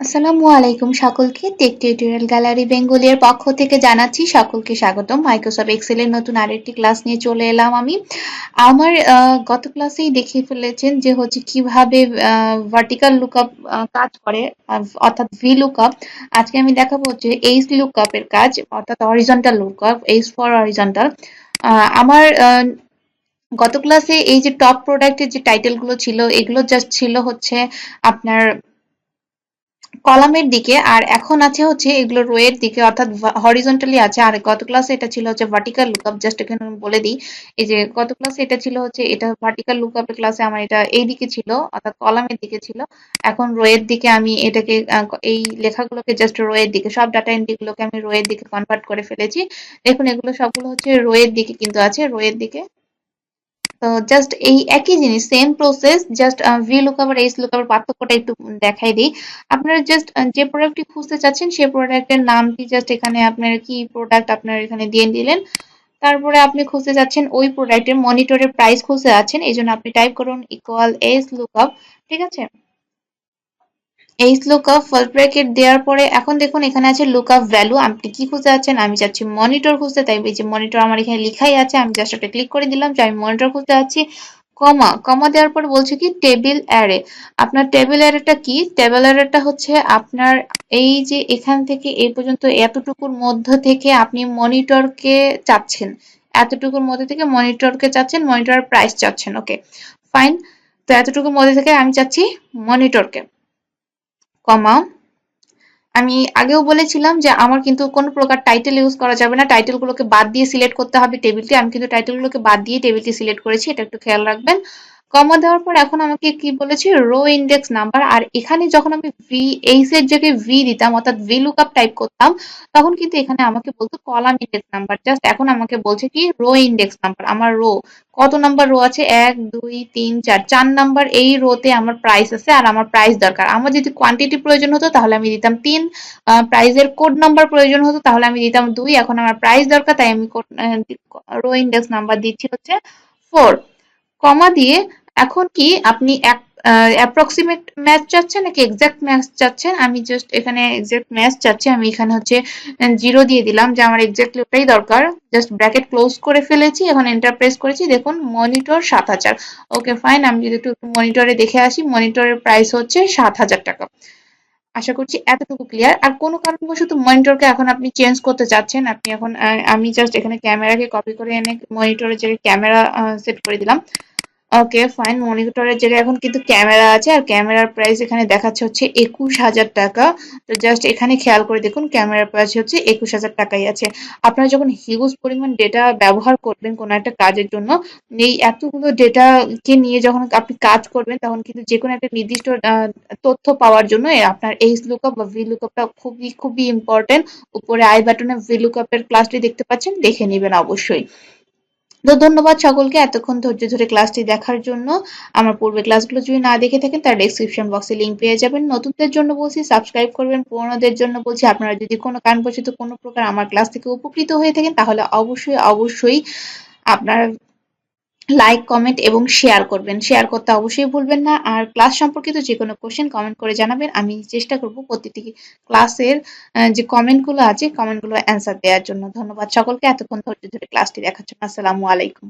আসসালামু আলাইকুম সকলকে টেক টিউটোরিয়াল গ্যালারি বেঙ্গলির পক্ষ থেকে জানাচ্ছি সকলকে স্বাগতম। মাইক্রোসফট এক্সেলের নতুন আরেকটি ক্লাস নিয়ে চলে এলাম আমি। আমার গত ক্লাসেই দেখিয়ে ফেলেছেন যে হচ্ছে কিভাবে ভার্টিক্যাল লুকআপ কাজ করে, অর্থাৎ ভি লুকআপ। আজকে আমি দেখাবো হচ্ছে এইচ লুকআপ এর কাজ, অর্থাৎ horizontal lookup, H for horizontal. আমার গত ক্লাসে এই যে টপ প্রোডাক্টের যে টাইটেল গুলো ছিল এগুলো জাস্ট ছিল হচ্ছে আপনার কলামের দিকে, আর এখন আছে হচ্ছে এগুলো রো এর দিকে, অর্থাৎ হরিজন্টালি আছে। আর গত ক্লাসে এটা ছিল হচ্ছে ভার্টিক্যাল লুকআপ। জাস্ট এখানে আমি বলে দিই, এই যে গত ক্লাসে এটা ছিল হচ্ছে এটা ভার্টিক্যাল লুকআপের ক্লাসে আমার এটা এই দিকে ছিল, অর্থাৎ কলামের দিকে ছিল। এখন রো এর দিকে আমি এটাকে এই লেখাগুলোকে জাস্ট রো এর দিকে, সব ডাটা এন্ট্রি গুলোকে আমি রো এর দিকে কনভার্ট করে ফেলেছি। দেখুন এগুলো সবগুলো হচ্ছে রো এর দিকে কিন্তু আছে, রো এর দিকে। তো জাস্ট এই একই জিনিস, same process, just V lookup আর এইচ লুকআপ এর পার্থক্যটা একটু দেখাই দিই। আপনারা জাস্ট যে প্রোডাক্টটি খুঁজতে চাচ্ছেন সেই প্রোডাক্টের নামটি জাস্ট এখানে আপনার কি প্রোডাক্ট আপনার এখানে দিয়ে দিলেন। তারপরে আপনি খুঁজতে যাচ্ছেন ওই প্রোডাক্টের মনিটরের প্রাইস খুঁজতে যাচ্ছেন, এই জন্য আপনি টাইপ করুন ইকুয়াল এইচ লুকআপ। ঠিক আছে, এইচ লুকআপ ফার্স্ট ব্র্যাকেট দেওয়ার পরে এখন দেখুন এখানে আছে লুকআপ ভ্যালু। আপনি কি খুঁজতে যাচ্ছেন? আমি চাচ্ছি মনিটর খুঁজতে, তাই এই যে মনিটর আমার এখানে লিখাই আছে, আমি জাস্ট একটা ক্লিক করে দিলাম যে আমি মনিটর খুঁজতে যাচ্ছি। কমা, কমা দেওয়ার পর বলছে কি টেবিল অ্যারে। আপনার টেবিল অ্যারেটা কি? টেবিল অ্যারেটা হচ্ছে আপনার এই যে এখান থেকে এই পর্যন্ত এতটুকুর মধ্য থেকে আপনি মনিটরকে চাচ্ছেন, এতটুকুর মধ্যে থেকে মনিটরকে চাচ্ছেন, মনিটরের প্রাইস চাচ্ছেন। ওকে, ফাইন। তো এতটুকুর মধ্যে থেকে আমি চাচ্ছি মনিটরকে, কমা। আমি আগেও বলেছিলাম যে আমার কিন্তু কোনো প্রকার টাইটেল ইউজ করা যাবে না, টাইটেল গুলোকে বাদ দিয়ে সিলেক্ট করতে হবে টেবিলটি। আমি কিন্তু টাইটেল গুলোকে বাদ দিয়ে টেবিলটি সিলেক্ট করেছি, এটা একটু খেয়াল রাখবেন। কমা দেওয়ার পর এখন আমাকে কি বলেছে, রো ইন্ডেক্স নাম্বার। আর এখানে যখন আমি ভি এইচ এর জায়গায় ভি দিতাম, অর্থাৎ ভি লুকআপ টাইপ করতাম, তখন কিন্তু এখানে আমাকে বলতো কলাম ইন্ডেক্স নাম্বার। জাস্ট এখন আমাকে বলছে কি রো ইন্ডেক্স নাম্বার। আমার রো কত নাম্বার রো আছে, 1 2 3 4, 4 নাম্বার এই রোতে আমার প্রাইস আছে, আর আমার প্রাইস দরকার। আমার যদি কোয়ান্টিটি প্রয়োজন হতো তাহলে আমি দিতাম 3, প্রাইজের কোড নাম্বার প্রয়োজন হতো তাহলে আমি দিতাম 2। এখন আমার প্রাইস দরকার তাই আমি রো ইন্ডেক্স নাম্বার দিচ্ছি হচ্ছে 4, কমা দিয়ে। এখন কি আপনি অ্যাপ্রক্সিমেট ম্যাচ চাচ্ছেন নাকি এক্সাক্ট ম্যাচ চাচ্ছেন? আমি জাস্ট এখানে এক্সাক্ট ম্যাচ চাচ্ছি, আমি এখানে হচ্ছে 0 দিয়ে দিলাম যে আমার এক্সাক্টলি ওটাই দরকার। জাস্ট ব্র্যাকেট ক্লোজ করে ফেলেছি, এখন এন্টার প্রেস করেছি, দেখুন মনিটর 7000। ওকে ফাইন, আমি যদি একটু মনিটরে দেখে আসি, মনিটরের প্রাইস হচ্ছে 7000 টাকা। আশা করছি এতটুকু ক্লিয়ার। আর কোনো কারণবশত মনিটরকে এখন আপনি চেঞ্জ করতে চাচ্ছেন, আপনি এখন আমি জাস্ট এখানে ক্যামেরাকে কপি করে এনে মনিটরের জায়গায় ক্যামেরা সেট করে দিলাম। ওকে ফাইন, মনিটরের জায়গায় এখন কিন্তু ক্যামেরা আছে, আর ক্যামেরার প্রাইস এখানে দেখাচ্ছে হচ্ছে 21000 টাকা। তো জাস্ট এখানে খেয়াল করে দেখুন ক্যামেরার প্রাইস হচ্ছে 21000 টাকাই আছে। আপনারা যখন হিউজ পরিমাণ ডেটা ব্যবহার করবেন কোনো একটা কাজের জন্য, এই এতগুলো ডেটাকে নিয়ে যখন আপনি কাজ করবেন তখন কিন্তু যে কোনো একটা নির্দিষ্ট তথ্য পাওয়ার জন্য আপনার এইচ লুকআপ বা ভি লুকআপটা খুবই খুবই ইম্পর্টেন্ট। উপরে আই বাটনে ভি লুকআপের ক্লাসটি দেখতে পাচ্ছেন, দেখে নেবেন অবশ্যই। তো ধন্যবাদ সকলকে এতক্ষণ ধৈর্য ধরে ক্লাসটি দেখার জন্য। আমার পূর্বে ক্লাসগুলো যদি না দেখে থাকেন তার ডেসক্রিপশন বক্সে লিংক পেয়ে যাবেন। নতুনদের জন্য বলছি সাবস্ক্রাইব করবেন, পুরনোদের জন্য বলছি আপনারা যদি কোনো কারণবশত কোনো প্রকার আমার ক্লাস থেকে উপকৃত হয়ে থাকেন তাহলে অবশ্যই অবশ্যই আপনারা লাইক, কমেন্ট এবং শেয়ার করবেন। শেয়ার করতে অবশ্যই ভুলবেন না। আর ক্লাস সম্পর্কিত যে কোনো কোশ্চেন কমেন্ট করে জানাবেন, আমি চেষ্টা করব প্রতিটি ক্লাসের যে কমেন্টগুলো আছে কমেন্টগুলো অ্যান্সার দেওয়ার জন্য। ধন্যবাদ সকলকে এতক্ষণ ধৈর্য ধরে ক্লাসটি দেখার জন্য। আসসালামু আলাইকুম।